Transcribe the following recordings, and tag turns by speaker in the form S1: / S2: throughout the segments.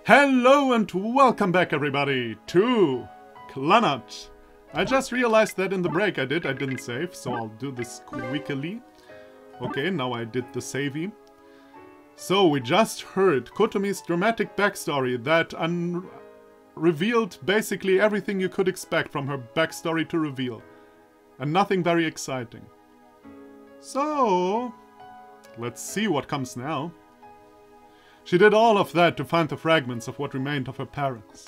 S1: Hello and welcome back everybody to Clannad. I just realized that in the break I didn't save, so I'll do this quickly. Okay, now I did the savey. So we just heard Kotomi's dramatic backstory that revealed basically everything you could expect from her backstory to reveal. And nothing very exciting. So, let's see what comes now. She did all of that to find the fragments of what remained of her parents.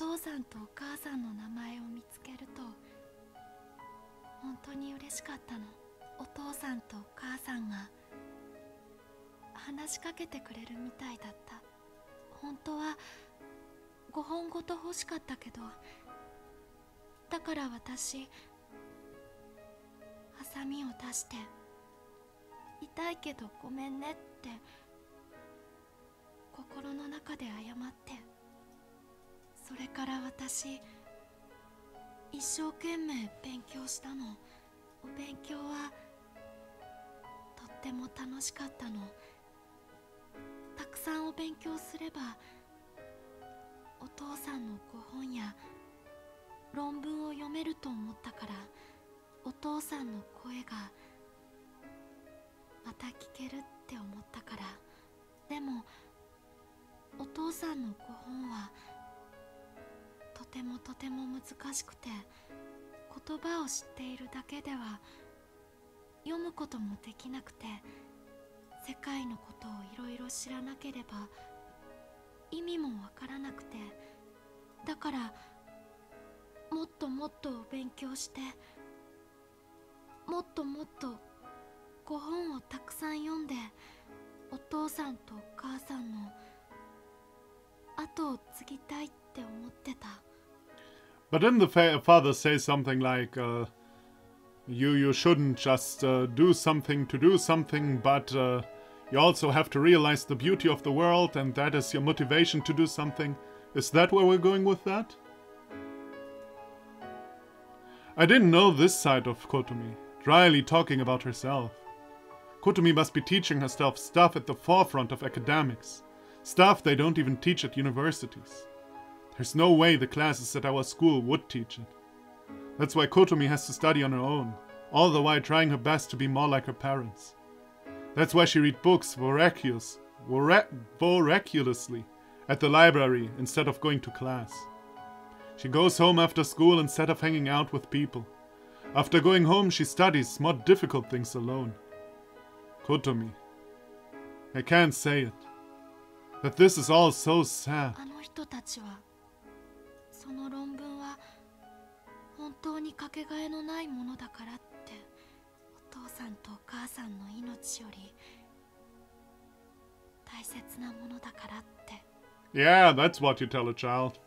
S1: But didn't the father say something like, you shouldn't just do something to do something, but you also have to realize the beauty of the world, and that is your motivation to do something? Is that where we're going with that? I didn't know this side of Kotomi, dryly talking about herself. Kotomi must be teaching herself stuff at the forefront of academics, stuff they don't even teach at universities. There's no way the classes at our school would teach it. That's why Kotomi has to study on her own, all the while trying her best to be more like her parents. That's why she reads books voraciously at the library instead of going to class. She goes home after school instead of hanging out with people. After going home, she studies more difficult things alone. Kotomi. I can't say it. But this is all so sad. Yeah, that's what you tell a child.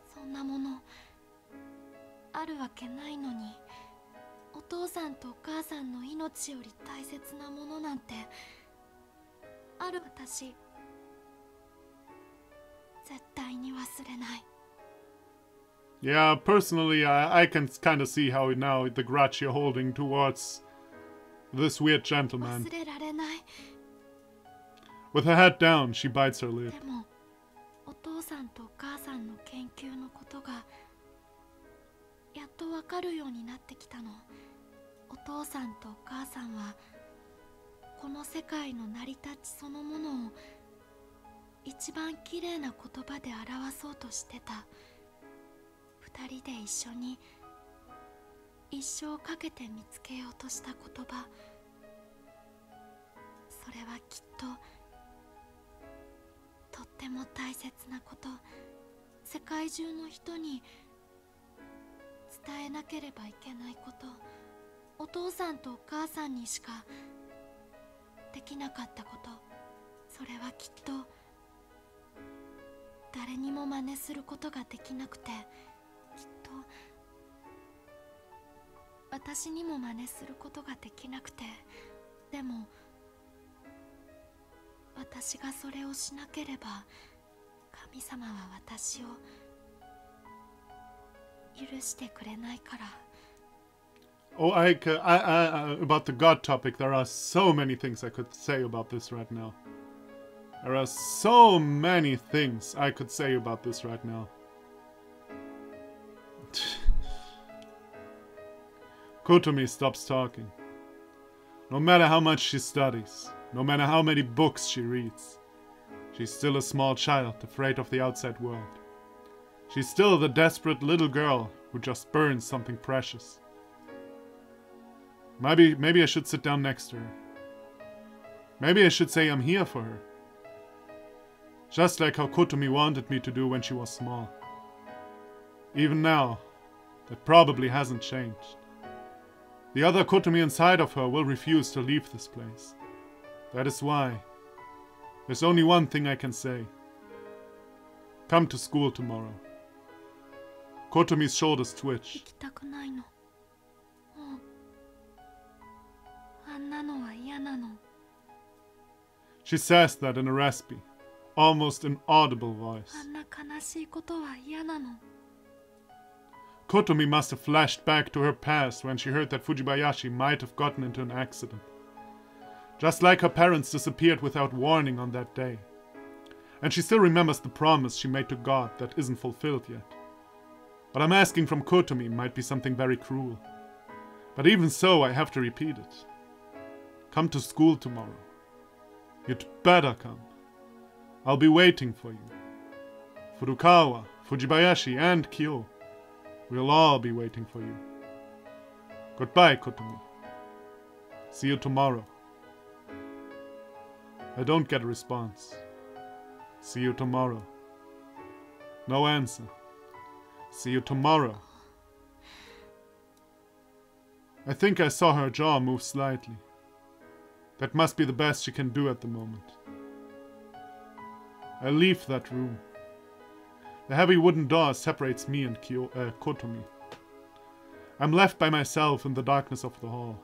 S1: Yeah, personally, I can kind of see how now the grudge you're holding towards this weird gentleman. With her head down, she bites her lip. Oh, about the God topic, there are so many things I could say about this right now. There are so many things I could say about this right now. Kotomi stops talking. No matter how much she studies, no matter how many books she reads, she's still a small child afraid of the outside world. She's still the desperate little girl who just burns something precious. Maybe I should sit down next to her. Maybe I should say I'm here for her. Just like how Kotomi wanted me to do when she was small. Even now, that probably hasn't changed. The other Kotomi inside of her will refuse to leave this place. That is why. There's only one thing I can say. Come to school tomorrow. Kotomi's shoulders twitch. She says that in a raspy, almost inaudible voice. Kotomi must have flashed back to her past when she heard that Fujibayashi might have gotten into an accident. Just like her parents disappeared without warning on that day. And she still remembers the promise she made to God that isn't fulfilled yet. What I'm asking from Kotomi might be something very cruel. But even so, I have to repeat it. Come to school tomorrow. You'd better come. I'll be waiting for you. Furukawa, Fujibayashi, and Kyo. We'll all be waiting for you. Goodbye, Kotomi. See you tomorrow. I don't get a response. See you tomorrow. No answer. See you tomorrow. I think I saw her jaw move slightly. That must be the best she can do at the moment. I leave that room. The heavy wooden door separates me and Kotomi. I'm left by myself in the darkness of the hall.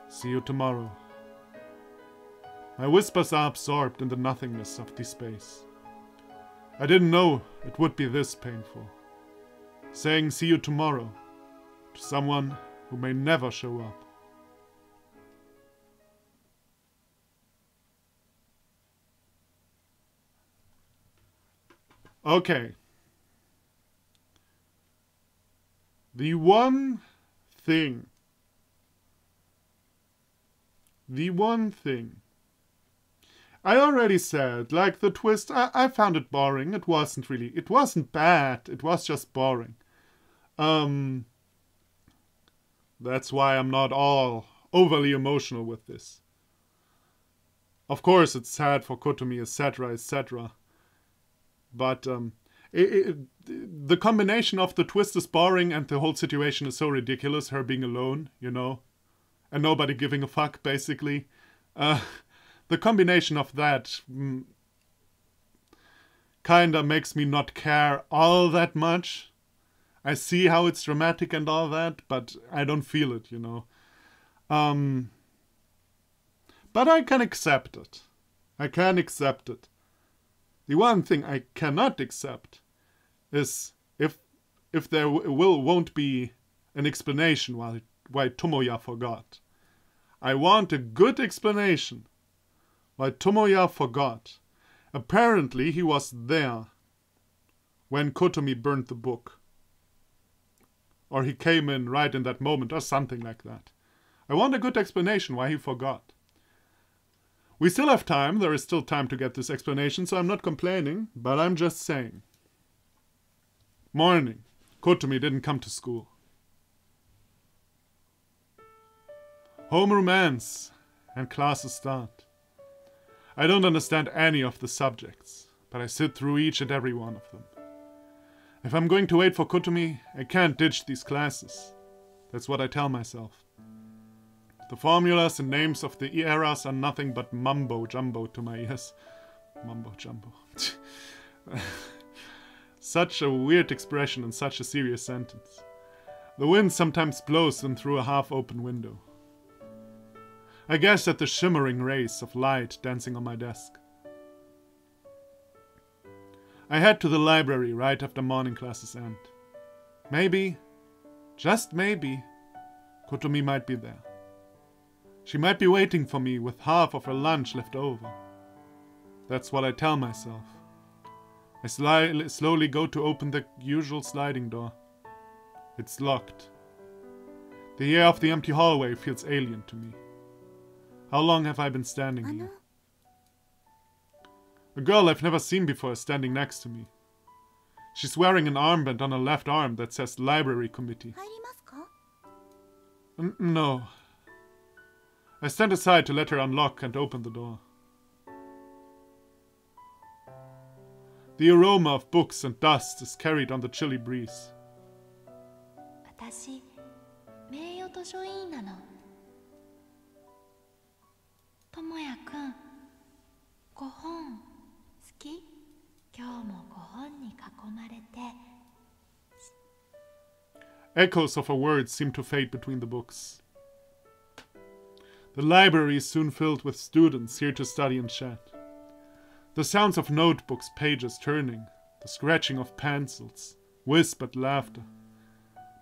S1: See you tomorrow. My whispers are absorbed in the nothingness of the space. I didn't know it would be this painful. Saying see you tomorrow to someone who may never show up. Okay. The one thing I already said, like the twist, I found it boring. It wasn't bad. It was just boring. That's why I'm not all overly emotional with this. Of course, it's sad for Kotomi, etc., etc. But the combination of the twist is boring and the whole situation is so ridiculous, her being alone, you know, and nobody giving a fuck, basically. The combination of that kinda makes me not care all that much. I see how it's dramatic and all that, but I don't feel it, you know. But I can accept it. I can accept it. The one thing I cannot accept is if there won't be an explanation why Tomoya forgot. I want a good explanation why Tomoya forgot. Apparently he was there when Kotomi burned the book. Or he came in right in that moment or something like that. I want a good explanation why he forgot. We still have time, there is still time to get this explanation, so I'm not complaining, but I'm just saying. Morning. Kotomi didn't come to school. Homeroom ends, and classes start. I don't understand any of the subjects, but I sit through each and every one of them. If I'm going to wait for Kotomi, I can't ditch these classes. That's what I tell myself. The formulas and names of the eras are nothing but mumbo-jumbo to my ears. Mumbo-jumbo. Such a weird expression in such a serious sentence. The wind sometimes blows them through a half-open window. I guess at the shimmering rays of light dancing on my desk. I head to the library right after morning classes end. Maybe, just maybe, Kotomi might be there. She might be waiting for me with half of her lunch left over. That's what I tell myself. I slowly go to open the usual sliding door. It's locked. The air of the empty hallway feels alien to me. How long have I been standing here? A girl I've never seen before is standing next to me. She's wearing an armband on her left arm that says Library Committee. No. I stand aside to let her unlock and open the door. The aroma of books and dust is carried on the chilly breeze. Echoes of her words seem to fade between the books. The library is soon filled with students here to study and chat. The sounds of notebooks, pages turning, the scratching of pencils, whispered laughter.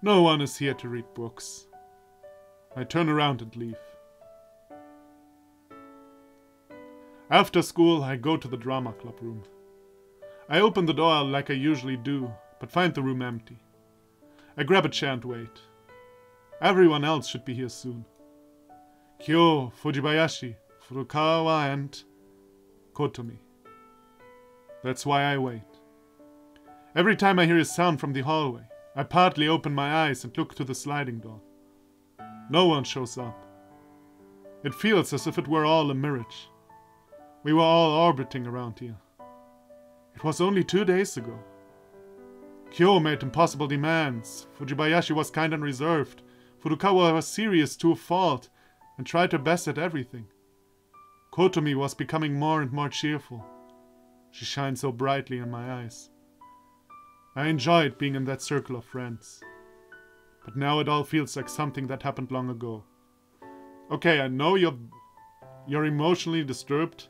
S1: No one is here to read books. I turn around and leave. After school, I go to the drama club room. I open the door like I usually do, but find the room empty. I grab a chair and wait. Everyone else should be here soon. Kyo, Fujibayashi, Furukawa, and Kotomi. That's why I wait. Every time I hear a sound from the hallway, I partly open my eyes and look to the sliding door. No one shows up. It feels as if it were all a mirage. We were all orbiting around here. It was only 2 days ago. Kyo made impossible demands. Fujibayashi was kind and reserved. Furukawa was serious to a fault and tried her best at everything. Kotomi was becoming more and more cheerful. She shines so brightly in my eyes. I enjoyed being in that circle of friends. But now it all feels like something that happened long ago. Okay, I know you're emotionally disturbed.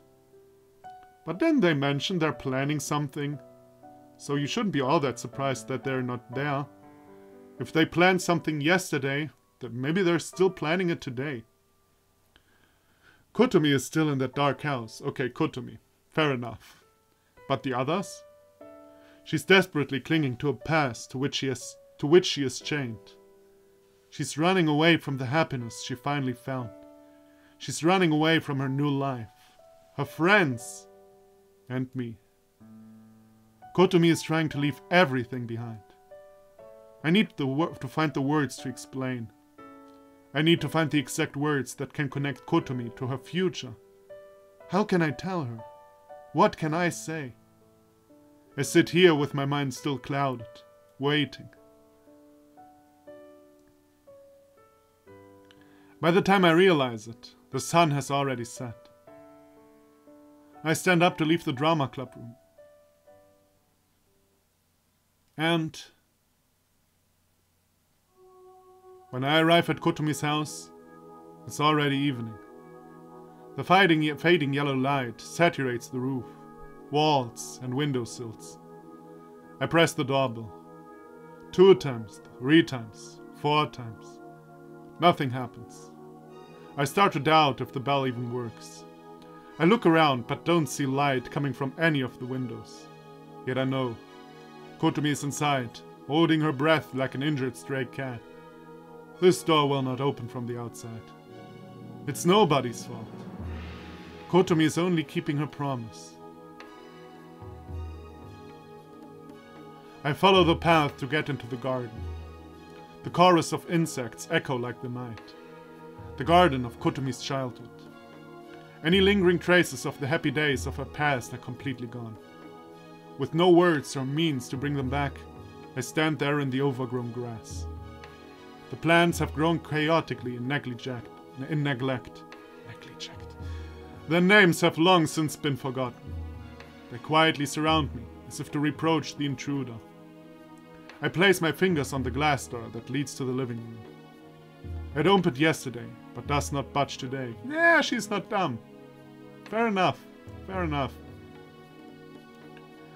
S1: But then they mention they're planning something. So you shouldn't be all that surprised that they're not there. If they planned something yesterday, then maybe they're still planning it today. Kotomi is still in that dark house. Okay, Kotomi. Fair enough. But the others? She's desperately clinging to a past to which she is chained. She's running away from the happiness she finally found. She's running away from her new life, her friends, and me. Kotomi is trying to leave everything behind. I need to find the words to explain. I need to find the exact words that can connect Kotomi to her future. How can I tell her? What can I say? I sit here with my mind still clouded, waiting. By the time I realize it, the sun has already set. I stand up to leave the drama club room. And when I arrive at Kotomi's house, it's already evening. The fading yellow light saturates the roof, walls, and windowsills. I press the doorbell. 2 times, 3 times, 4 times. Nothing happens. I start to doubt if the bell even works. I look around but don't see light coming from any of the windows. Yet I know. Kotomi is inside, holding her breath like an injured stray cat. This door will not open from the outside. It's nobody's fault. Kotomi is only keeping her promise. I follow the path to get into the garden. The chorus of insects echo like the night. The garden of Kotomi's childhood. Any lingering traces of the happy days of her past are completely gone. With no words or means to bring them back, I stand there in the overgrown grass. The plants have grown chaotically in neglect. Their names have long since been forgotten. They quietly surround me, as if to reproach the intruder. I place my fingers on the glass door that leads to the living room. It opened yesterday, but does not budge today. Yeah, she's not dumb. Fair enough, fair enough.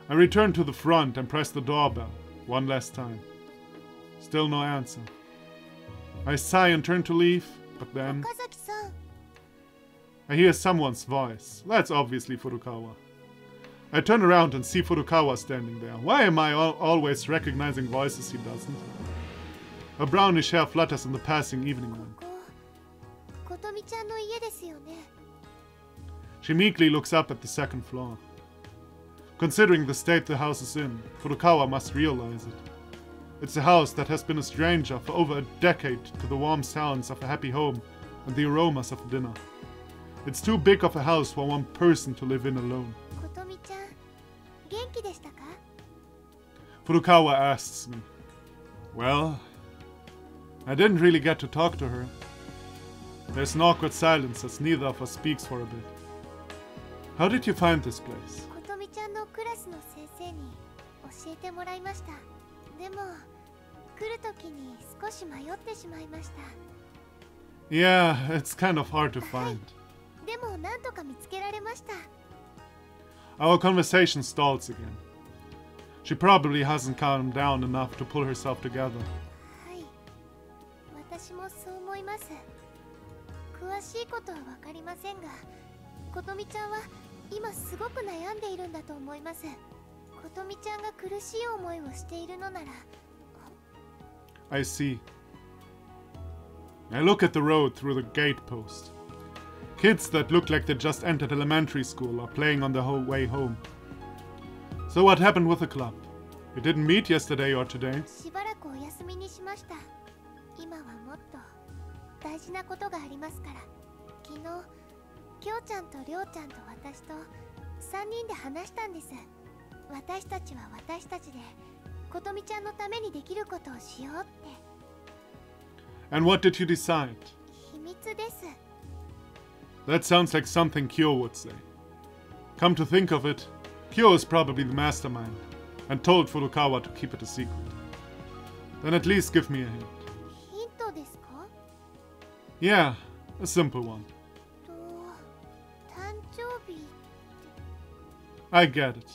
S1: I return to the front and press the doorbell, one last time. Still no answer. I sigh and turn to leave, but then I hear someone's voice. That's obviously Furukawa. I turn around and see Furukawa standing there. Why am I always recognizing voices he doesn't? Her brownish hair flutters in the passing evening wind. She meekly looks up at the second floor. Considering the state the house is in, Furukawa must realize it. It's a house that has been a stranger for over a decade to the warm sounds of a happy home and the aromas of dinner. It's too big of a house for one person to live in alone. Furukawa asks me. Well, I didn't really get to talk to her. There's an awkward silence as neither of us speaks for a bit. How did you find this place? Yeah, it's kind of hard to find. Our conversation stalls again. She probably hasn't calmed down enough to pull herself together. I see. I look at the road through the gate post. Kids that look like they just entered elementary school are playing on their whole way home. So what happened with the club? You didn't meet yesterday or today? And what did you decide? That sounds like something Kyo would say. Come to think of it, Kyo is probably the mastermind and told Furukawa to keep it a secret. Then at least give me a hint. Yeah, a simple one. I get it.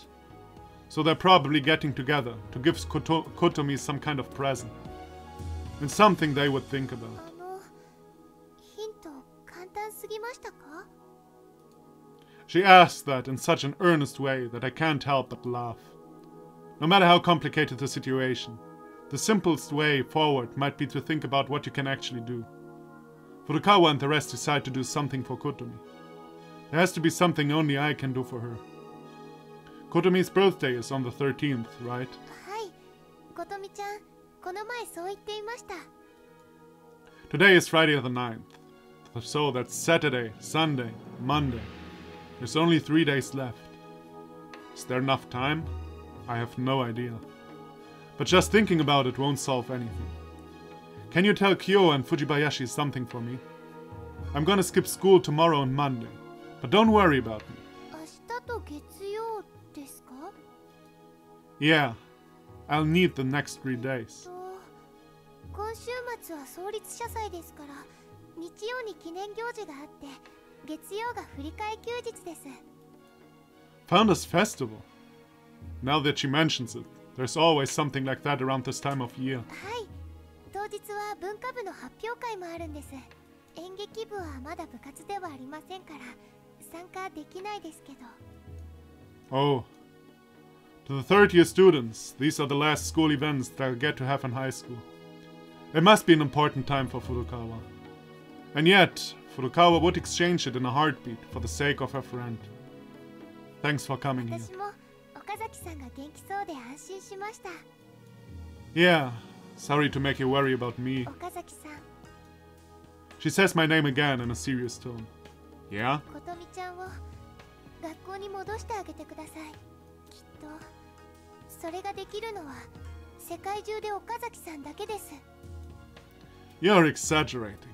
S1: So they're probably getting together to give Kotomi some kind of present. And something they would think about. She asked that in such an earnest way that I can't help but laugh. No matter how complicated the situation, the simplest way forward might be to think about what you can actually do. Furukawa and the rest decide to do something for Kotomi. There has to be something only I can do for her. Kotomi's birthday is on the 13th, right? Today is Friday the 9th. So that's Saturday, Sunday, Monday. There's only 3 days left. Is there enough time? I have no idea. But just thinking about it won't solve anything. Can you tell Kyo and Fujibayashi something for me? I'm gonna skip school tomorrow and Monday. But don't worry about me. Yeah, I'll need the next 3 days. Founders Festival. Now that she mentions it, there's always something like that around this time of year. Oh. To the third year students, these are the last school events they'll get to have in high school. It must be an important time for Furukawa. And yet, Furukawa would exchange it in a heartbeat for the sake of her friend. Thanks for coming here. Yeah, sorry to make you worry about me. She says my name again in a serious tone. Yeah? You're exaggerating.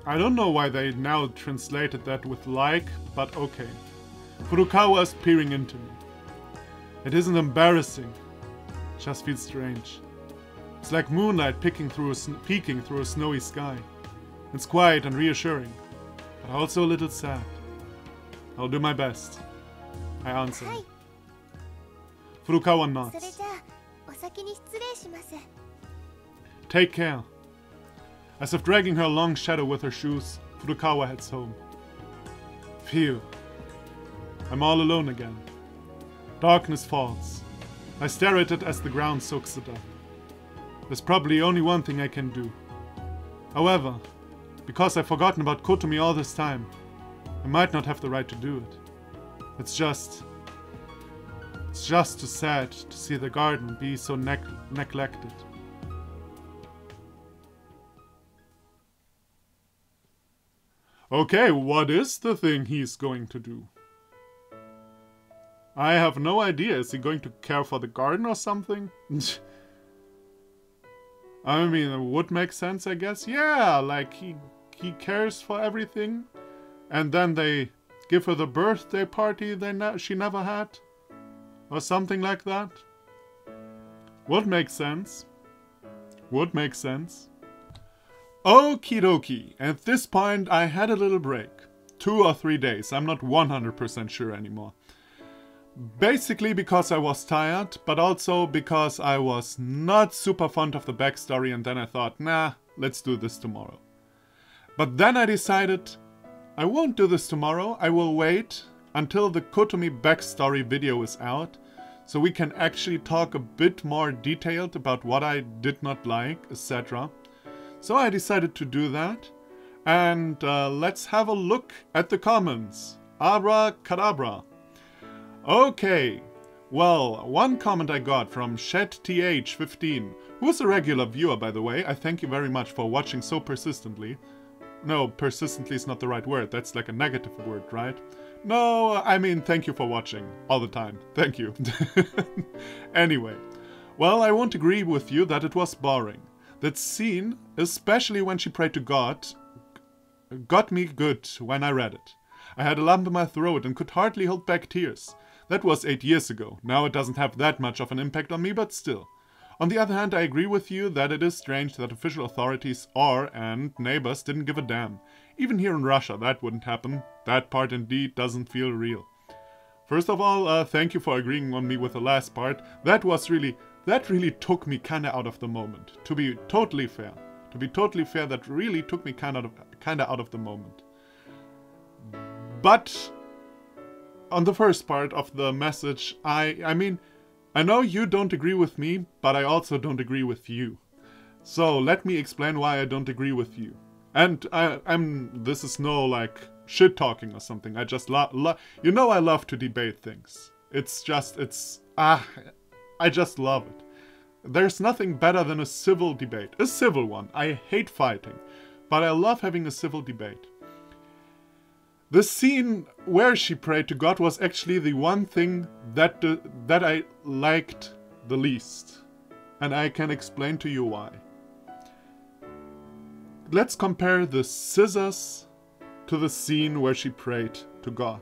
S1: I don't know why they now translated that with like, but okay. Furukawa is peering into me. It isn't embarrassing. It just feels strange. It's like moonlight peeking through a snowy sky. It's quiet and reassuring, but also a little sad. I'll do my best. I answer. Furukawa nods. Take care. As if dragging her long shadow with her shoes, Furukawa heads home. Phew. I'm all alone again. Darkness falls. I stare at it as the ground soaks it up. There's probably only one thing I can do. However, because I've forgotten about Kotomi all this time, I might not have the right to do it. It's just too sad to see the garden be so neglected. Okay, what is the thing he's going to do? I have no idea. Is he going to care for the garden or something? I mean, it would make sense, I guess. Yeah, like he cares for everything. And then they give her the birthday party she never had. Or something like that. Would make sense. Would make sense. Okie dokie. At this point, I had a little break. 2 or 3 days. I'm not 100% sure anymore. Basically because I was tired, but also because I was not super fond of the backstory, and then I thought, nah, let's do this tomorrow. But then I decided, I won't do this tomorrow, I will wait until the Kotomi backstory video is out, so we can actually talk a bit more detailed about what I did not like, etc. So I decided to do that, and let's have a look at the comments. Abracadabra. Okay, well, one comment I got from ShedTH15, who is a regular viewer, by the way. I thank you very much for watching so persistently. No, persistently is not the right word. That's like a negative word, right? No, I mean thank you for watching all the time. Thank you. Anyway, well, I won't agree with you that it was boring. That scene, especially when she prayed to God, got me good when I read it. I had a lump in my throat and could hardly hold back tears. That was 8 years ago. Now it doesn't have that much of an impact on me, but still. On the other hand, I agree with you that it is strange that official authorities and neighbors didn't give a damn. Even here in Russia, that wouldn't happen. That part indeed doesn't feel real. First of all, thank you for agreeing on me with the last part. That really took me kinda out of the moment. To be totally fair. That really took me kinda out of the moment. But on the first part of the message, I mean, I know you don't agree with me, but I also don't agree with you. So let me explain why I don't agree with you. And this is no like shit talking or something. I just you know I love to debate things. I just love it. There's nothing better than a civil debate. A civil one. I hate fighting, but I love having a civil debate. The scene where she prayed to God was actually the one thing that I liked the least. And I can explain to you why. Let's compare the scissors to the scene where she prayed to God.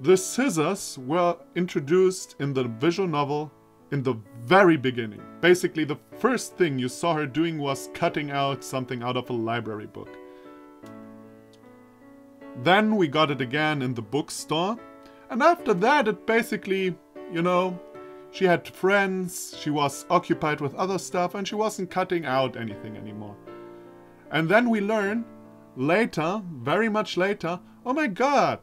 S1: The scissors were introduced in the visual novel in the very beginning. Basically, the first thing you saw her doing was cutting out something out of a library book. Then we got it again in the bookstore. And after that, it basically, you know, she had friends, she was occupied with other stuff, and she wasn't cutting out anything anymore. And then we learn later, very much later, oh my god,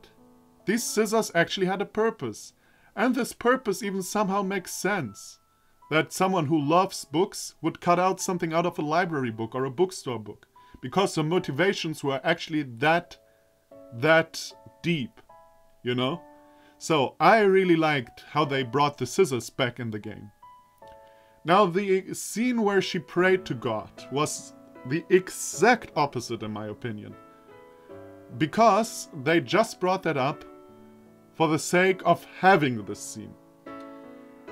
S1: these scissors actually had a purpose. And this purpose even somehow makes sense. That someone who loves books would cut out something out of a library book or a bookstore book. Because the motivations were actually that deep, you know? So I really liked how they brought the scissors back in the game. Now the scene where she prayed to God was the exact opposite in my opinion. Because they just brought that up for the sake of having this scene.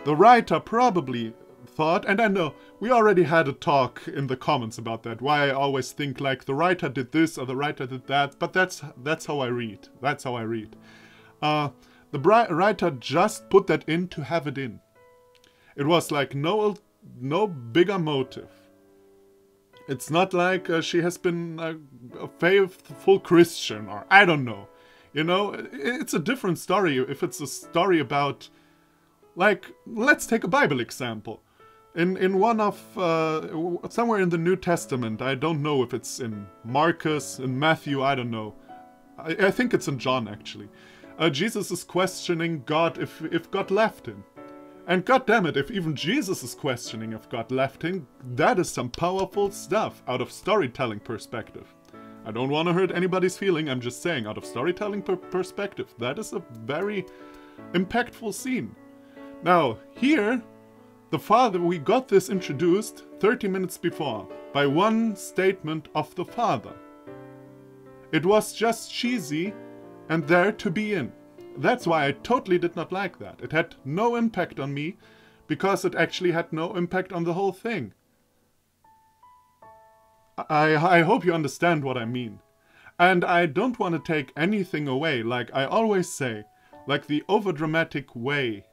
S1: The writer probably thought, and I know we already had a talk in the comments about that, why I always think like the writer did this or the writer did that, but that's how I read. That's how I read. The writer just put that in to have it in. It was like no bigger motive. It's not like she has been a faithful Christian or I don't know. You know, it's a different story if it's a story about Like, let's take a Bible example. In one of, somewhere in the New Testament, I don't know if it's in Marcus, in Matthew, I don't know. I think it's in John, actually. Jesus is questioning God if God left him. And goddammit, if even Jesus is questioning if God left him, that is some powerful stuff out of storytelling perspective. I don't want to hurt anybody's feeling, I'm just saying, out of storytelling perspective, that is a very impactful scene. Now, here, the father, we got this introduced 30 minutes before, by one statement of the father. It was just cheesy and there to be in. That's why I totally did not like that. It had no impact on me, because it actually had no impact on the whole thing. I hope you understand what I mean. And I don't want to take anything away, like I always say, like the overdramatic way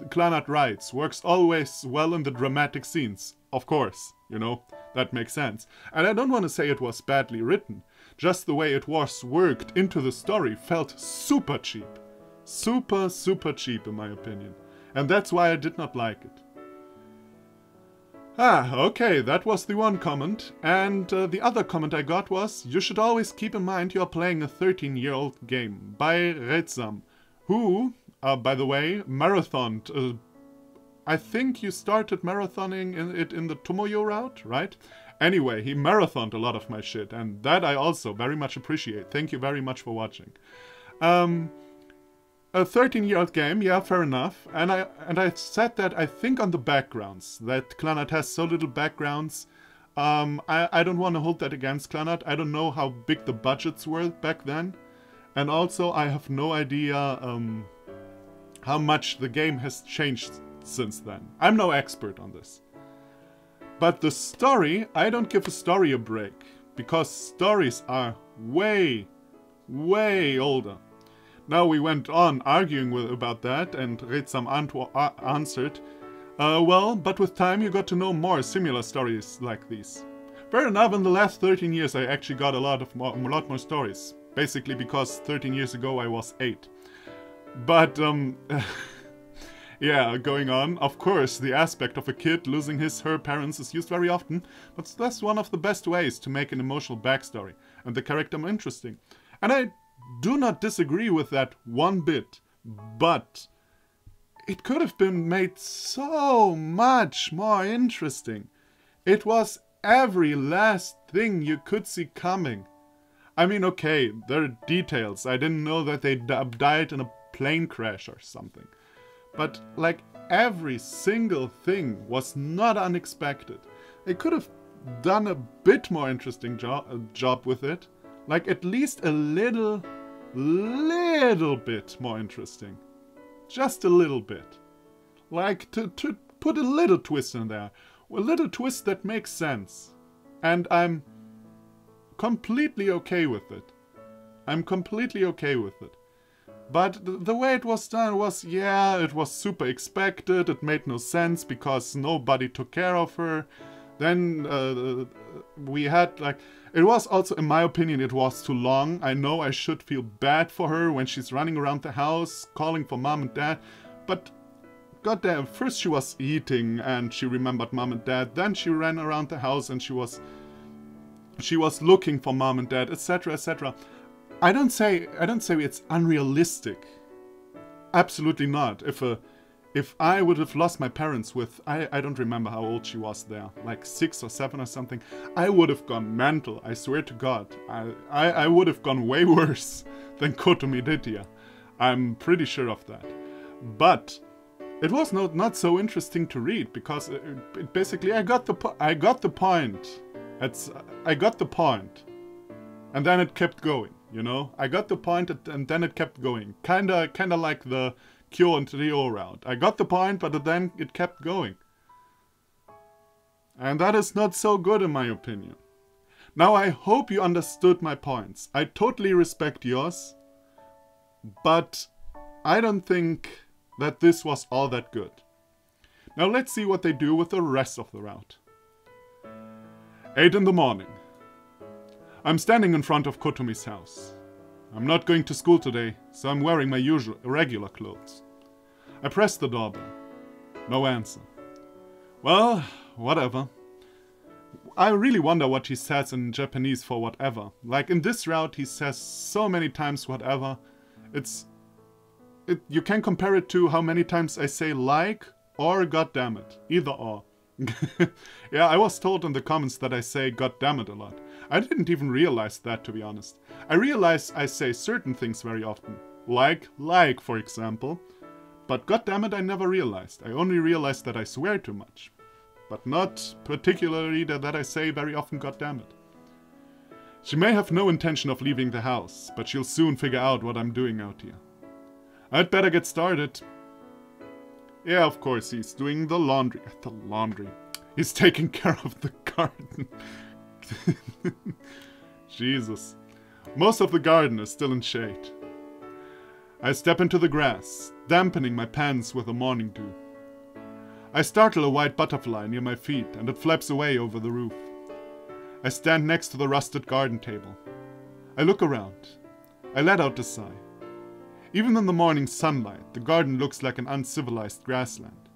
S1: Clannad writes works always well in the dramatic scenes. Of course, you know, that makes sense. And I don't want to say it was badly written. Just the way it was worked into the story felt super cheap. Super, super cheap in my opinion. And that's why I did not like it. Okay, that was the one comment. And the other comment I got was, you should always keep in mind you're playing a 13-year-old game, by Retsam, who, by the way, marathoned. I think you started marathoning it in the Tomoyo route, right? Anyway, he marathoned a lot of my shit, and that I also very much appreciate. Thank you very much for watching. A 13-year-old game, yeah, fair enough. And I said that I think on the backgrounds, that Clannad has so little backgrounds. I don't want to hold that against Clannad. I don't know how big the budgets were back then. And also, I have no idea how much the game has changed since then. I'm no expert on this. But the story, I don't give a story a break. Because stories are way, way older. Now we went on arguing about that, and Retsam answered, well, but with time you got to know more similar stories like these. Fair enough, in the last 13 years I actually got a lot more stories. Basically because 13 years ago I was 8. But, yeah, going on, of course, the aspect of a kid losing her parents is used very often, but that's one of the best ways to make an emotional backstory, and the character more interesting. And I do not disagree with that one bit, but it could have been made so much more interesting. It was every last thing you could see coming. I mean, okay, there are details. I didn't know that they died in a plane crash or something. But, like, every single thing was not unexpected. They could have done a bit more interesting job with it. Like, at least a little bit more interesting. Just a little bit. Like, to put a little twist in there. A little twist that makes sense. And I'm completely okay with it. I'm completely okay with it. But the way it was done was, yeah, it was super expected. It made no sense because nobody took care of her. Then we had, like, it was also, in my opinion, it was too long. I know I should feel bad for her when she's running around the house, calling for mom and dad. But, goddamn, first she was eating and she remembered mom and dad. Then she ran around the house and she was looking for mom and dad, etc., etc. I don't say it's unrealistic. Absolutely not. If I would have lost my parents with, I don't remember how old she was there, like 6 or 7 or something, I would have gone mental, I swear to God. I would have gone way worse than Kotomi did here. I'm pretty sure of that. But it was not so interesting to read, because it basically, I got the point. I got the point. And then it kept going, you know? I got the point and then it kept going. Kinda like the Kyo and Ryo route. I got the point, but then it kept going. And that is not so good in my opinion. Now I hope you understood my points. I totally respect yours. But I don't think that this was all that good. Now let's see what they do with the rest of the route. 8 in the morning. I'm standing in front of Kotomi's house. I'm not going to school today, so I'm wearing my regular clothes. I press the doorbell. No answer. Well, whatever. I really wonder what he says in Japanese for whatever. Like in this route he says so many times whatever. You can compare it to how many times I say like or goddammit. Either or. Yeah, I was told in the comments that I say goddammit a lot. I didn't even realize that, to be honest. I realize I say certain things very often. Like, for example. But goddammit I never realized. I only realized that I swear too much. But not particularly that I say very often goddammit. She may have no intention of leaving the house, but she'll soon figure out what I'm doing out here. I'd better get started. Yeah, of course, he's doing the laundry. The laundry. He's taking care of the garden. Jesus. Most of the garden is still in shade. I step into the grass, dampening my pants with the morning dew. I startle a white butterfly near my feet, and it flaps away over the roof. I stand next to the rusted garden table. I look around. I let out a sigh. Even in the morning sunlight, the garden looks like an uncivilized grassland.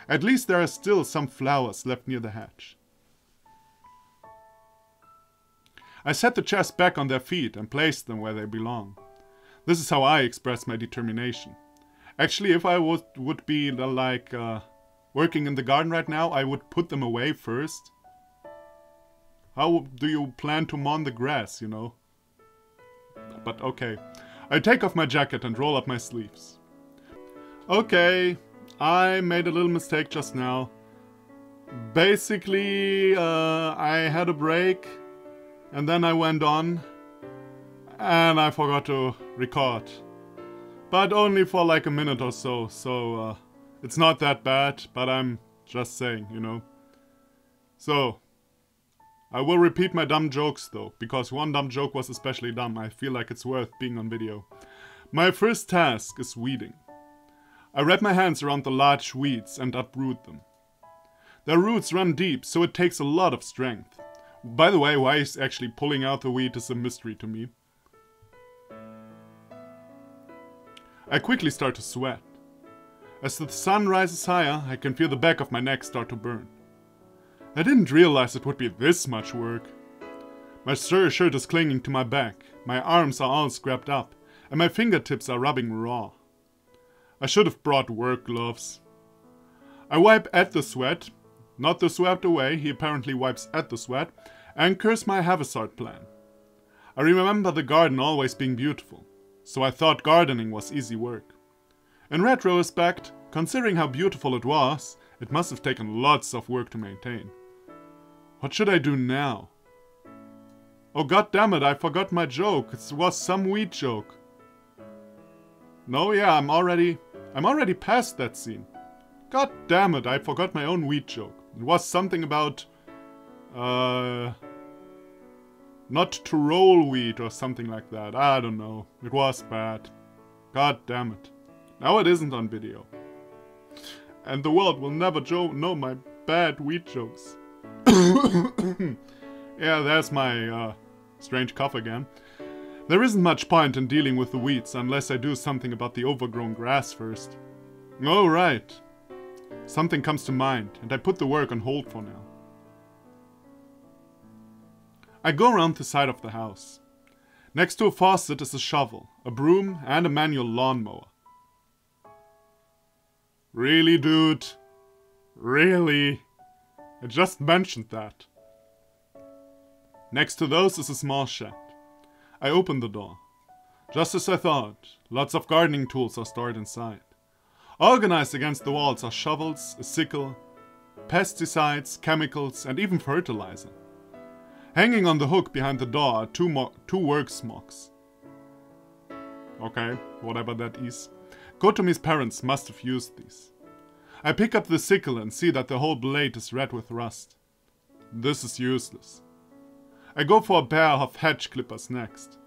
S1: At least there are still some flowers left near the hedge. I set the chairs back on their feet and place them where they belong. This is how I express my determination. Actually, if I would be like working in the garden right now, I would put them away first. How do you plan to mow the grass, you know? But okay. I take off my jacket and roll up my sleeves. Okay, I made a little mistake just now. Basically, I had a break, and then I went on, and I forgot to record. But only for like a minute or so, so it's not that bad, but I'm just saying, you know. So, I will repeat my dumb jokes though, because one dumb joke was especially dumb. I feel like it's worth being on video. My first task is weeding. I wrap my hands around the large weeds and uproot them. Their roots run deep, so it takes a lot of strength. By the way, why he's actually pulling out the weed is a mystery to me. I quickly start to sweat. As the sun rises higher, I can feel the back of my neck start to burn. I didn't realize it would be this much work. My shirt is clinging to my back, my arms are all scrapped up, and my fingertips are rubbing raw. I should have brought work gloves. I wipe at the sweat, not the sweat away, he apparently wipes at the sweat, and curse my haphazard plan. I remember the garden always being beautiful, so I thought gardening was easy work. In retrospect, considering how beautiful it was, it must have taken lots of work to maintain. What should I do now? Oh god damn it, I forgot my joke. It was some weed joke. No, yeah, I'm already past that scene. God damn it, I forgot my own weed joke. It was something about not to roll weed or something like that. I don't know. It was bad. God damn it. Now it isn't on video. And the world will never know my bad weed jokes. Yeah, there's my strange cough again. There isn't much point in dealing with the weeds unless I do something about the overgrown grass first. Oh, right. Something comes to mind, and I put the work on hold for now. I go around the side of the house. Next to a faucet is a shovel, a broom, and a manual lawnmower. Really, dude? Really? I just mentioned that. Next to those is a small shed. I open the door. Just as I thought, lots of gardening tools are stored inside. Organized against the walls are shovels, a sickle, pesticides, chemicals, and even fertilizer. Hanging on the hook behind the door are two work smocks. Okay, whatever that is. Kotomi's parents must have used these. I pick up the sickle and see that the whole blade is red with rust. This is useless. I go for a pair of hedge clippers next.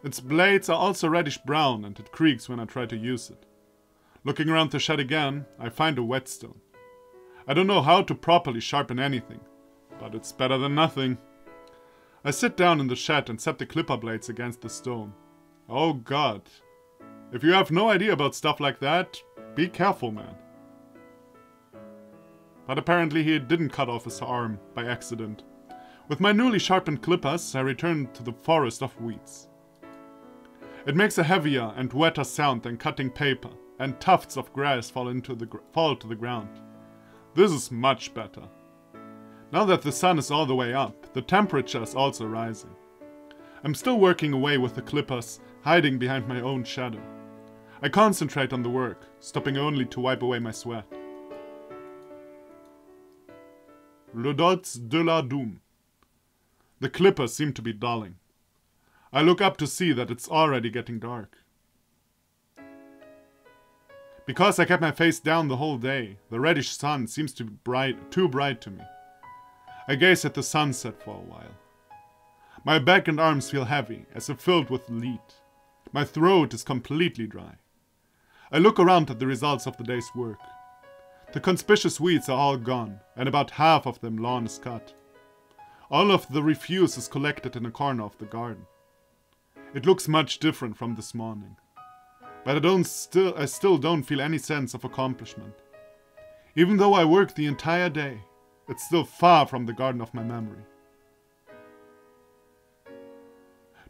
S1: Its blades are also reddish brown and it creaks when I try to use it. Looking around the shed again, I find a whetstone. I don't know how to properly sharpen anything, but it's better than nothing. I sit down in the shed and set the clipper blades against the stone. Oh god. If you have no idea about stuff like that, be careful, man. but apparently he didn't cut off his arm by accident. With my newly sharpened clippers, I returned to the forest of weeds. It makes a heavier and wetter sound than cutting paper, and tufts of grass fall to the ground. This is much better. Now that the sun is all the way up, the temperature is also rising. I'm still working away with the clippers, hiding behind my own shadow. I concentrate on the work, stopping only to wipe away my sweat. Le dots de la doom. The clippers seem to be dulling. I look up to see that it's already getting dark. Because I kept my face down the whole day, the reddish sun seems to be too bright to me. I gaze at the sunset for a while. My back and arms feel heavy, as if filled with lead. My throat is completely dry. I look around at the results of the day's work. The conspicuous weeds are all gone, and about half of the lawn is cut. All of the refuse is collected in a corner of the garden. It looks much different from this morning. But I still don't feel any sense of accomplishment. Even though I worked the entire day, it's still far from the garden of my memory.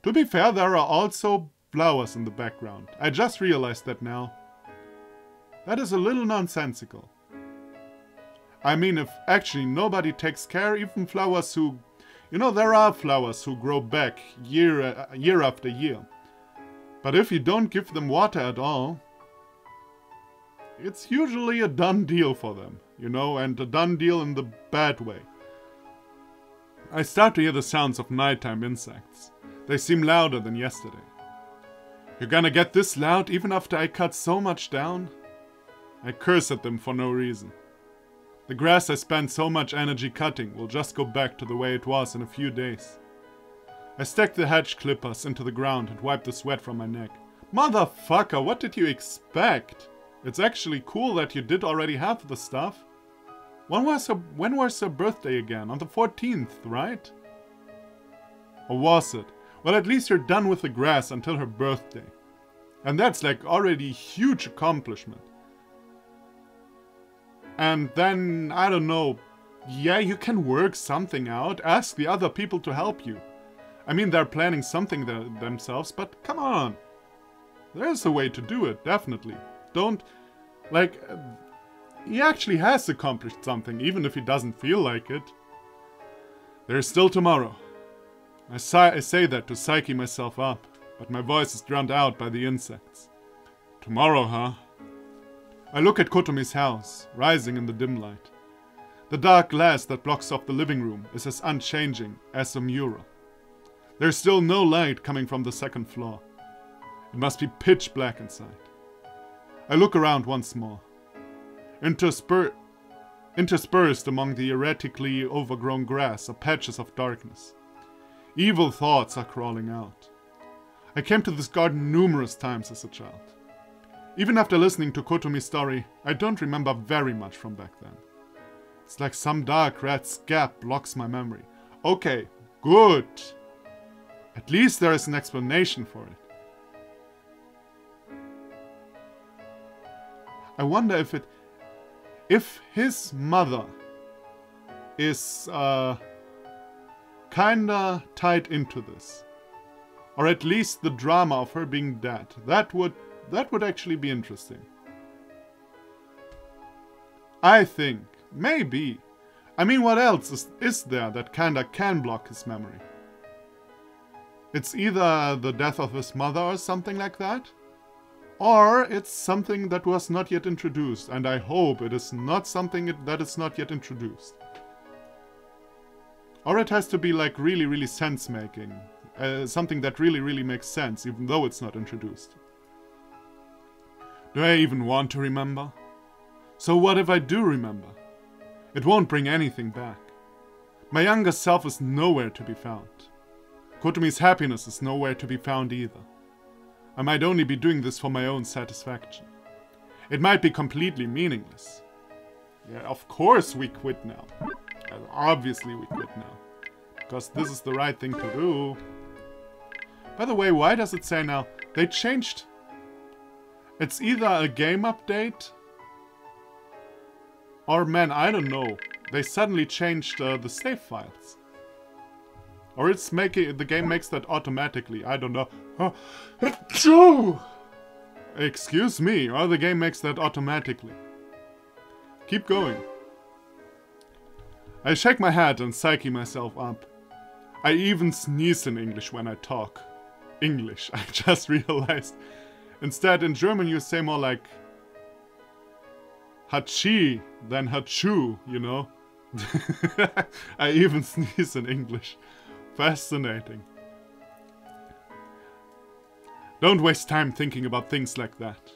S1: To be fair, there are also flowers in the background. I just realized that now. That is a little nonsensical. I mean, if actually nobody takes care, even flowers who... You know, there are flowers who grow back year after year. But if you don't give them water at all, it's usually a done deal for them, you know, and a done deal in the bad way. I start to hear the sounds of nighttime insects. They seem louder than yesterday. You're gonna get this loud even after I cut so much down? I curse at them for no reason. The grass I spent so much energy cutting will just go back to the way it was in a few days. I stack the hedge clippers into the ground and wipe the sweat from my neck. Motherfucker, what did you expect? It's actually cool that you did already have the stuff. When was her birthday again? On the 14th, right? Or was it? Well, at least you're done with the grass until her birthday. And that's like already a huge accomplishment. And then, I don't know, yeah, you can work something out. Ask the other people to help you. I mean, they're planning something themselves, but come on. There's a way to do it, definitely. Don't, like, he actually has accomplished something, even if he doesn't feel like it. There's still tomorrow. I say that to psyche myself up, but my voice is drowned out by the insects. Tomorrow, huh? I look at Kotomi's house, rising in the dim light. The dark glass that blocks off the living room is as unchanging as a mural. There's still no light coming from the second floor. It must be pitch black inside. I look around once more. Interspersed among the erratically overgrown grass are patches of darkness. Evil thoughts are crawling out. I came to this garden numerous times as a child. Even after listening to Kotomi's story, I don't remember very much from back then. It's like some dark red scab blocks my memory. Okay, good. At least there is an explanation for it. I wonder if his mother is kinda tied into this. Or at least the drama of her being dead. That would actually be interesting. I think. Maybe. I mean, what else is there that kinda can block his memory? It's either the death of his mother or something like that. Or it's something that was not yet introduced. And I hope it is not something that is not yet introduced. Or it has to be like really, really sense-making. Something that really, really makes sense, even though it's not introduced. Do I even want to remember? So what if I do remember? It won't bring anything back. My younger self is nowhere to be found. Kotomi's happiness is nowhere to be found either. I might only be doing this for my own satisfaction. It might be completely meaningless. Yeah, of course we quit now. Obviously we quit now. Because this is the right thing to do. By the way, why does it say now? They changed... It's either a game update... Or man, I don't know. They suddenly changed the save files. Or it's making the game makes that automatically. I don't know. Excuse me, or the game makes that automatically. Keep going. I shake my head and psyche myself up. I even sneeze in English when I talk. English, I just realized. Instead, in German you say more like Hachi than Hachu, you know? I even sneeze in English. Fascinating. Don't waste time thinking about things like that.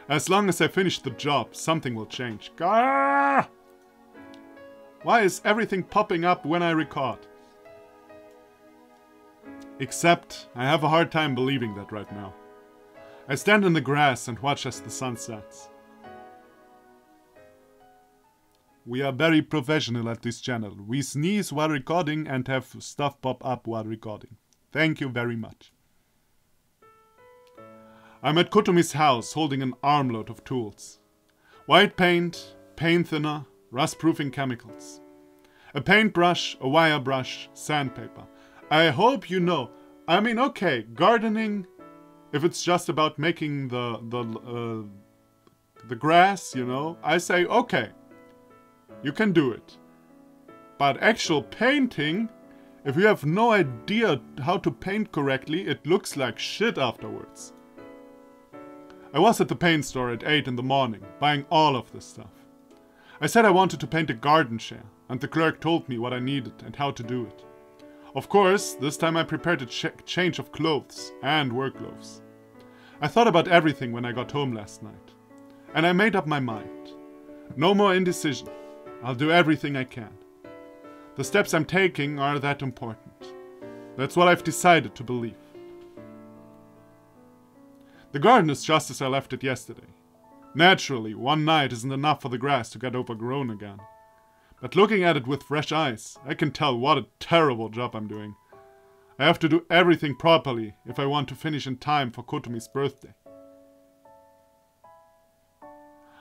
S1: As long as I finish the job, something will change. Gah! Why is everything popping up when I record? Except, I have a hard time believing that right now. I stand in the grass and watch as the sun sets. We are very professional at this channel. We sneeze while recording and have stuff pop up while recording. Thank you very much. I'm at Kotomi's house holding an armload of tools. White paint, paint thinner, rust-proofing chemicals. A paintbrush, a wire brush, sandpaper. I hope you know. I mean, okay, gardening, if it's just about making the grass, you know, I say, okay, you can do it. But actual painting, if you have no idea how to paint correctly, it looks like shit afterwards. I was at the paint store at 8 in the morning, buying all of this stuff. I said I wanted to paint a garden chair, and the clerk told me what I needed and how to do it. Of course, this time I prepared a change of clothes and work gloves. I thought about everything when I got home last night. And I made up my mind. No more indecision. I'll do everything I can. The steps I'm taking are that important. That's what I've decided to believe. The garden is just as I left it yesterday. Naturally, one night isn't enough for the grass to get overgrown again. But looking at it with fresh eyes, I can tell what a terrible job I'm doing. I have to do everything properly if I want to finish in time for Kotomi's birthday.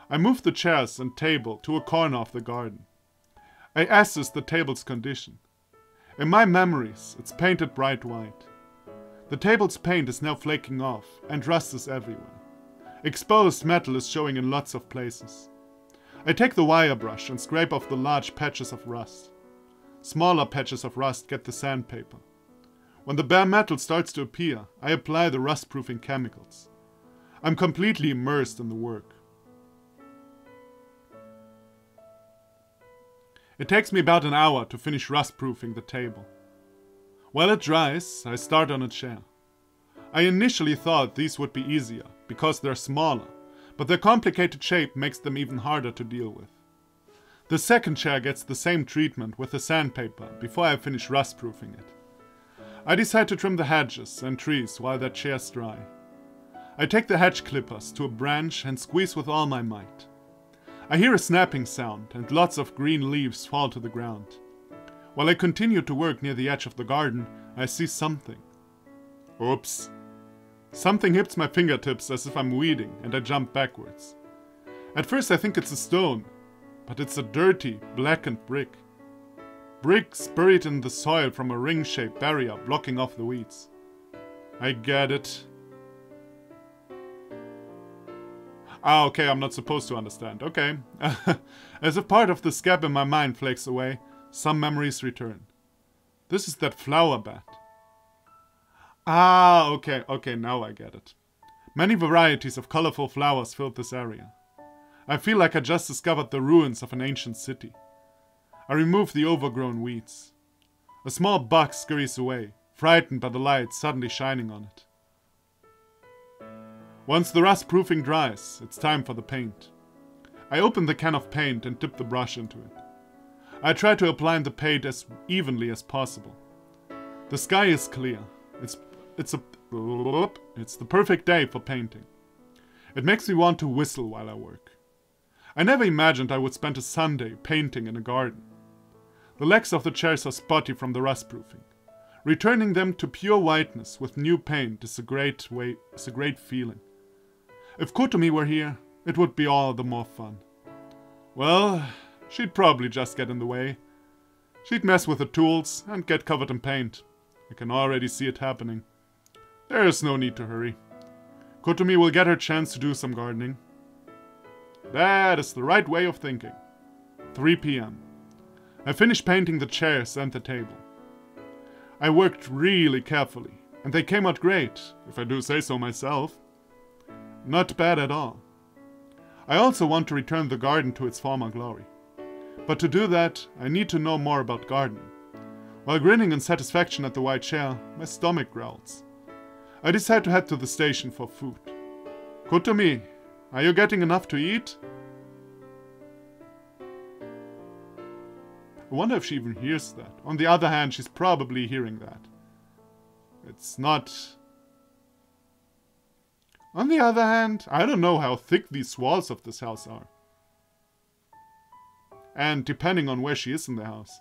S1: I moved the chairs and table to a corner of the garden. I assess the table's condition. In my memories, it's painted bright white. The table's paint is now flaking off, and rust is everywhere. Exposed metal is showing in lots of places. I take the wire brush and scrape off the large patches of rust. Smaller patches of rust get the sandpaper. When the bare metal starts to appear, I apply the rust-proofing chemicals. I'm completely immersed in the work. It takes me about an hour to finish rust-proofing the table. While it dries, I start on a chair. I initially thought these would be easier, because they're smaller, but their complicated shape makes them even harder to deal with. The second chair gets the same treatment with the sandpaper before I finish rust-proofing it. I decide to trim the hedges and trees while their chairs dry. I take the hedge clippers to a branch and squeeze with all my might. I hear a snapping sound and lots of green leaves fall to the ground. While I continue to work near the edge of the garden, I see something. Oops. Something hits my fingertips as if I'm weeding, and I jump backwards. At first I think it's a stone, but it's a dirty, blackened brick. Bricks buried in the soil from a ring-shaped barrier blocking off the weeds. I get it. Ah, okay, I'm not supposed to understand. Okay. As if part of the scab in my mind flakes away, some memories return. This is that flower bed. Ah, okay, now I get it. Many varieties of colorful flowers filled this area. I feel like I just discovered the ruins of an ancient city. I remove the overgrown weeds. A small bug scurries away, frightened by the light suddenly shining on it. Once the rust-proofing dries, it's time for the paint. I open the can of paint and dip the brush into it. I try to apply the paint as evenly as possible. The sky is clear. It's the perfect day for painting. It makes me want to whistle while I work. I never imagined I would spend a Sunday painting in a garden. The legs of the chairs are spotty from the rust-proofing. Returning them to pure whiteness with new paint is a great feeling. If Kotomi were here, it would be all the more fun. Well, she'd probably just get in the way. She'd mess with the tools and get covered in paint. I can already see it happening. There's no need to hurry. Kotomi will get her chance to do some gardening. That is the right way of thinking. 3 p.m. I finished painting the chairs and the table. I worked really carefully, and they came out great, if I do say so myself. Not bad at all. I also want to return the garden to its former glory. But to do that, I need to know more about gardening. While grinning in satisfaction at the white chair, my stomach growls. I decide to head to the station for food. Kotomi, are you getting enough to eat? I wonder if she even hears that. On the other hand, she's probably hearing that. It's not... On the other hand, I don't know how thick these walls of this house are. And depending on where she is in the house.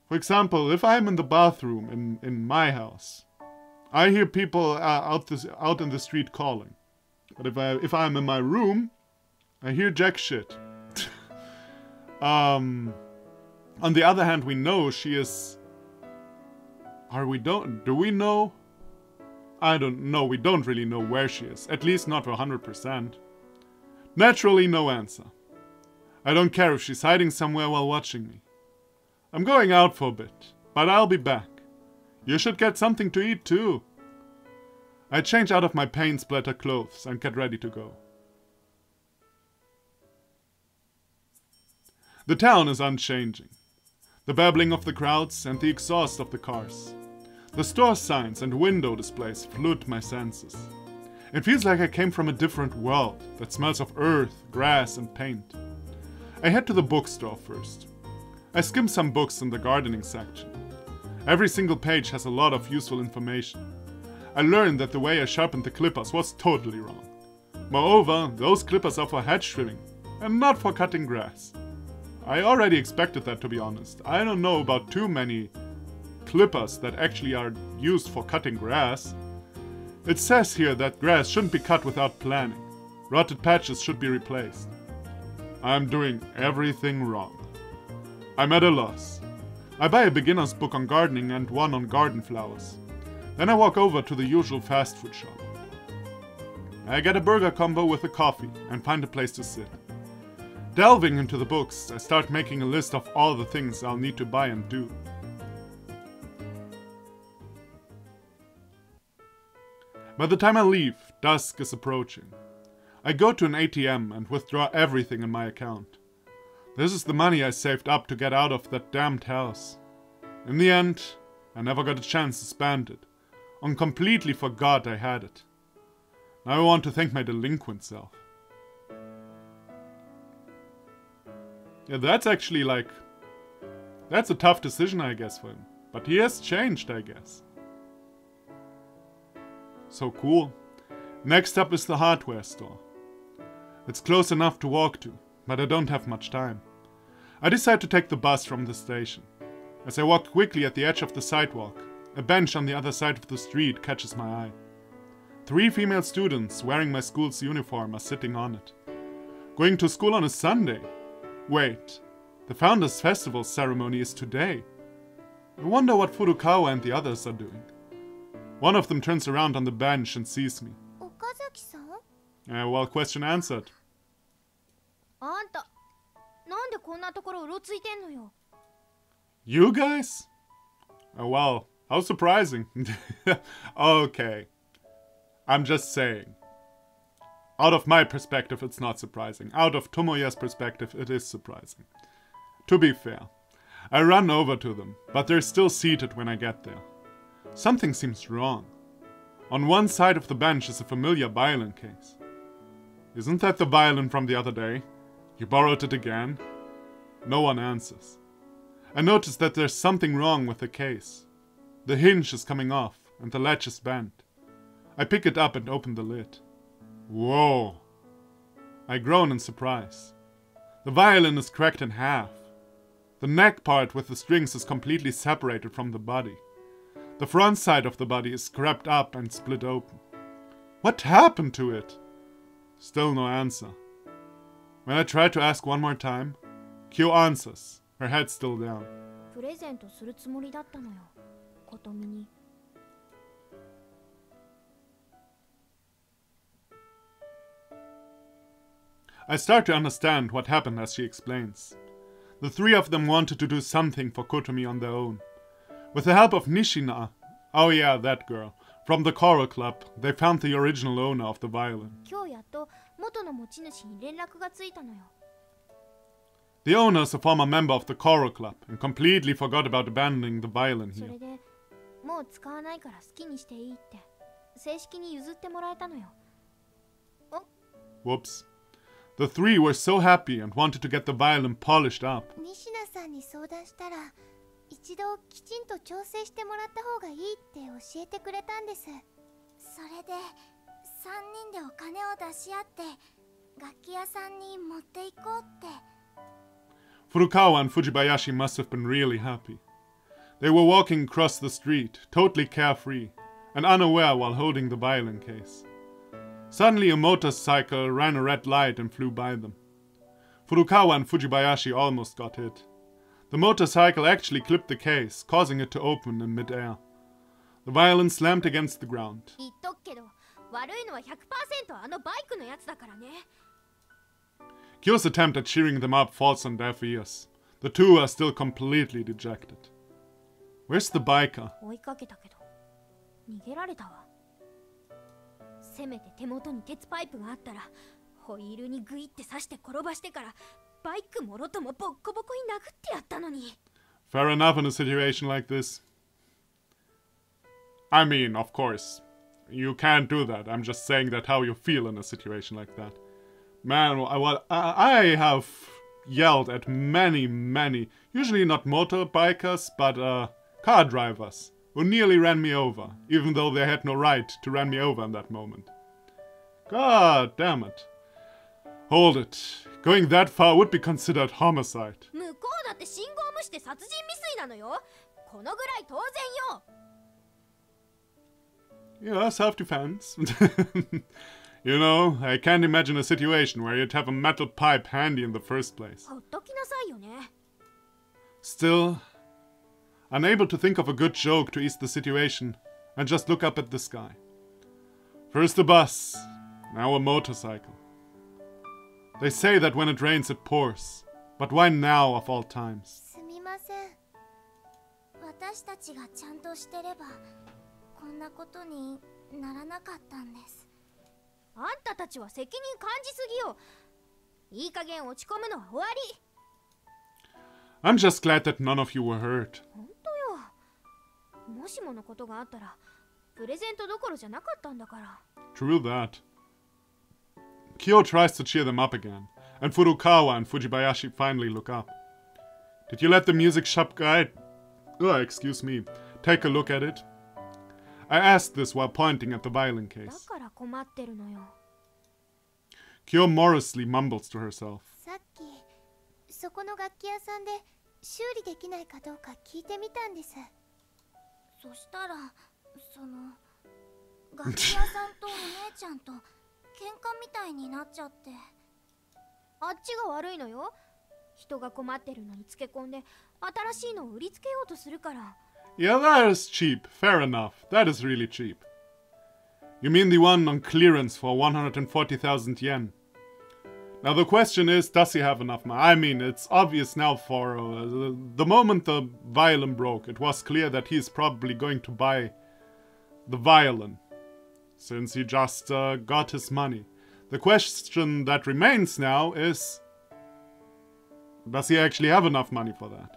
S1: For example, if I'm in the bathroom in my house, I hear people out in the street calling. But if I'm in my room, I hear jack shit. On the other hand, we know she is... Do we know? I don't know, we don't really know where she is. At least not for 100%. Naturally, no answer. I don't care if she's hiding somewhere while watching me. I'm going out for a bit, but I'll be back. You should get something to eat too. I change out of my paint-splattered clothes and get ready to go. The town is unchanging. The babbling of the crowds and the exhaust of the cars. The store signs and window displays flood my senses. It feels like I came from a different world that smells of earth, grass and paint. I head to the bookstore first. I skim some books in the gardening section. Every single page has a lot of useful information. I learned that the way I sharpened the clippers was totally wrong. Moreover, those clippers are for hedge trimming and not for cutting grass. I already expected that, to be honest. I don't know about too many clippers that actually are used for cutting grass. It says here that grass shouldn't be cut without planning. Rotted patches should be replaced. I'm doing everything wrong. I'm at a loss. I buy a beginner's book on gardening and one on garden flowers. Then I walk over to the usual fast food shop. I get a burger combo with a coffee and find a place to sit. Delving into the books, I start making a list of all the things I'll need to buy and do. By the time I leave, dusk is approaching. I go to an ATM and withdraw everything in my account. This is the money I saved up to get out of that damned house. In the end, I never got a chance to spend it, and completely forgot I had it. Now I want to thank my delinquent self. Yeah, that's actually like... That's a tough decision, I guess, for him. But he has changed, I guess. So cool. Next up is the hardware store. It's close enough to walk to, but I don't have much time. I decide to take the bus from the station. As I walk quickly at the edge of the sidewalk, a bench on the other side of the street catches my eye. 3 female students wearing my school's uniform are sitting on it. Going to school on a Sunday? Wait, the Founders Festival ceremony is today. I wonder what Furukawa and the others are doing. One of them turns around on the bench and sees me. Well, question answered. You guys? Oh well, how surprising. Okay. I'm just saying. Out of my perspective, it's not surprising. Out of Tomoya's perspective, it is surprising. To be fair, I run over to them, but they're still seated when I get there. Something seems wrong. On one side of the bench is a familiar violin case. Isn't that the violin from the other day? You borrowed it again? No one answers. I notice that there's something wrong with the case. The hinge is coming off, and the latch is bent. I pick it up and open the lid. Whoa! I groan in surprise. The violin is cracked in half. The neck part with the strings is completely separated from the body. The front side of the body is scraped up and split open. What happened to it? Still no answer. When I try to ask one more time, Kyo answers, her head still down.
S2: プレゼントするつもりだったのよ、ことみに。
S1: I start to understand what happened as she explains. The three of them wanted to do something for Kotomi on their own. With the help of Nishina, oh yeah, that girl, from the choral club, they found the original owner of the violin.
S2: 今日やっと元の持ち主に連絡がついたのよ。
S1: The owner is a former member of the choral club and completely forgot about abandoning the violin
S2: そ
S1: here.
S2: れでもう使わないから好きにしていいって正式に譲ってもらえたのよ。
S1: Whoops. The three were so happy and wanted to get the violin polished up.
S3: 西名さんに相談したら一度きちんと調整してもらった方がいいって教えてくれたんです。それで3人でお金を出し合って楽器屋さんに持っていこうって。
S1: Furukawa and Fujibayashi must have been really happy. They were walking across the street, totally carefree, and unaware while holding the violin case. Suddenly a motorcycle ran a red light and flew by them. Furukawa and Fujibayashi almost got hit. The motorcycle actually clipped the case, causing it to open in mid-air. The violin slammed against the ground.
S2: 言っとくけど悪いのは 100% あのバイクのやつだからね。
S1: Kyo's attempt at cheering them up falls on deaf ears. The two are still completely dejected. Where's the biker?
S2: 追いかけたけど逃げられたわ。せめて手元に鉄パイプがあったらホイールにグイって刺して転ばしてからバイクもろともボッコボコに殴ってやったのに。
S1: Fair enough in a situation like this. I mean, of course, you can't do that. I'm just saying that how you feel in a situation like that. Man, I have yelled at many, usually not motorbikers, but car drivers, who nearly ran me over, even though they had no right to run me over in that moment. God damn it. Hold it. Going that far would be considered homicide.
S2: 向こうだって信号無視で殺人未遂なのよ。このぐらい当然よ。
S1: Yeah, self-defense. You know, I can't imagine a situation where you'd have a metal pipe handy in the first place.
S2: ほっときなさいよね。
S1: Still, unable to think of a good joke to ease the situation, I just look up at the sky. First a bus, now a motorcycle. They say that when it rains it pours, but why now of all times?
S3: すみません。私たちがちゃんとしてればこんなことにならなかったんです。
S2: あんたたちは責任感じすぎよ。いい加減落ち込むのは終わり。
S1: I'm just glad that none of you were hurt.
S2: 本当よ。もしものことがあったらプレゼントどころじゃなかったんだから。
S1: True that. Kyo tries to cheer them up again, and Furukawa and Fujibayashi finally look up. Did you let the music shop guy, excuse me, take a look at it? I asked this while pointing at the violin
S2: だ
S1: case.
S2: から困ってるのよ。
S1: Kyo morosely mumbles to herself.
S3: さっきそこの楽器屋さんで修理できないかどうか聞いてみたんです。そしたらその楽器屋さんとお姉ちゃんと喧嘩みたいになっちゃって。
S2: あっちが悪いのよ。人が困ってるのにつけ込んで新しいのを売りつけようとするから。
S1: Yeah, that is cheap. Fair enough. That is really cheap. You mean the one on clearance for 140,000 yen? Now the question is, does he have enough money? I mean, it's obvious now for the moment the violin broke, it was clear that he's probably going to buy the violin, since he just got his money. The question that remains now is, does he actually have enough money for that?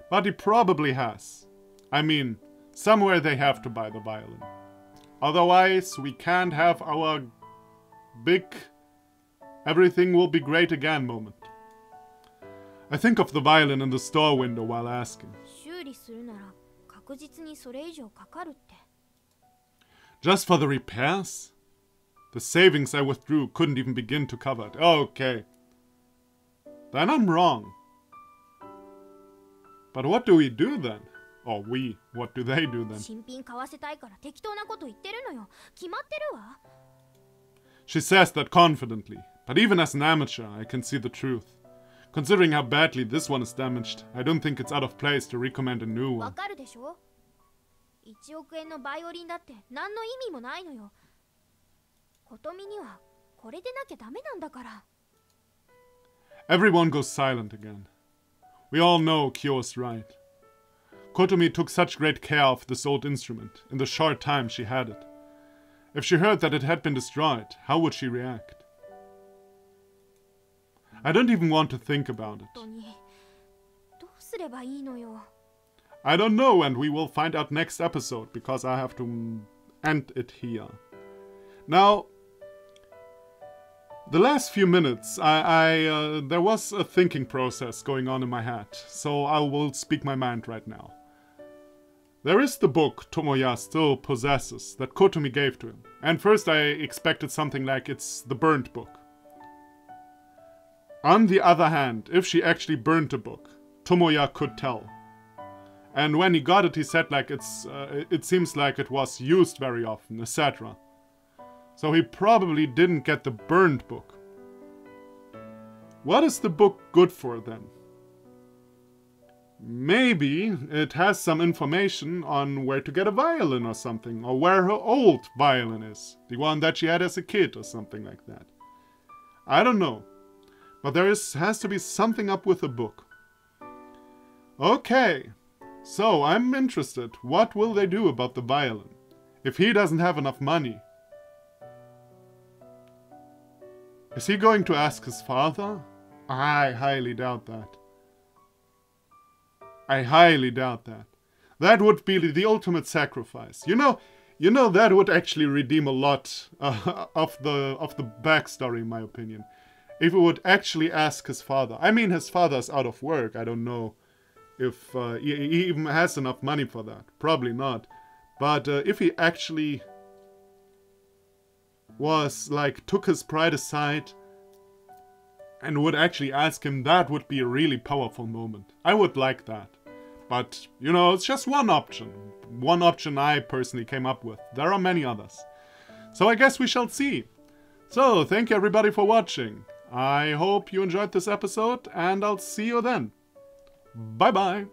S1: But he probably has. I mean, somewhere they have to buy the violin. Otherwise, we can't have our big everything will be great again moment. I think of the violin in the store window while asking.
S2: 修理するなら確実にそれ以上かかるって。
S1: Just for the repairs? The savings I withdrew couldn't even begin to cover it. Okay. Then I'm wrong. But what do we do then? Or we, what do they do then?
S2: 新品買わせたいから適当なこと言ってるのよ。決まってるわ。
S1: She says that confidently, But even as an amateur, I can see the truth. Considering how badly this one is damaged, I don't think it's out of place to recommend a new one.
S2: わかるでしょ? 1億円のバイオリンだって何の意味もないのよ。琴美にはこれでなきゃダメなんだから。
S1: Everyone goes silent again. We all know Kyo's right. Kotomi took such great care of this old instrument in the short time she had it. If she heard that it had been destroyed, how would she react? I don't even want to think about it.
S2: どうすればいいのよ。
S1: I don't know, and we will find out next episode, because I have to end it here. Now, the last few minutes, there was a thinking process going on in my head, so I will speak my mind right now. There is the book Tomoya still possesses that Kotomi gave to him, and first I expected something like it's the burnt book. On the other hand, if she actually burnt the book, Tomoya could tell. And when he got it, he said like it seems like it was used very often, etc. So he probably didn't get the burned book. What is the book good for then? Maybe it has some information on where to get a violin or something, or where her old violin is, the one that she had as a kid or something like that. I don't know, but there has to be something up with the book. Okay, so I'm interested. What will they do about the violin? If he doesn't have enough money, is he going to ask his father? I highly doubt that. I highly doubt that. That would be the ultimate sacrifice. You know that would actually redeem a lot of the backstory, in my opinion. If he would actually ask his father. I mean, his father's out of work. I don't know if he even has enough money for that. Probably not. But if he actually was like took his pride aside and would actually ask him, that would be a really powerful moment. I would like that. But, you know, it's just one option. One option I personally came up with. There are many others. So I guess we shall see. So, thank you everybody for watching. I hope you enjoyed this episode, and I'll see you then. Bye bye.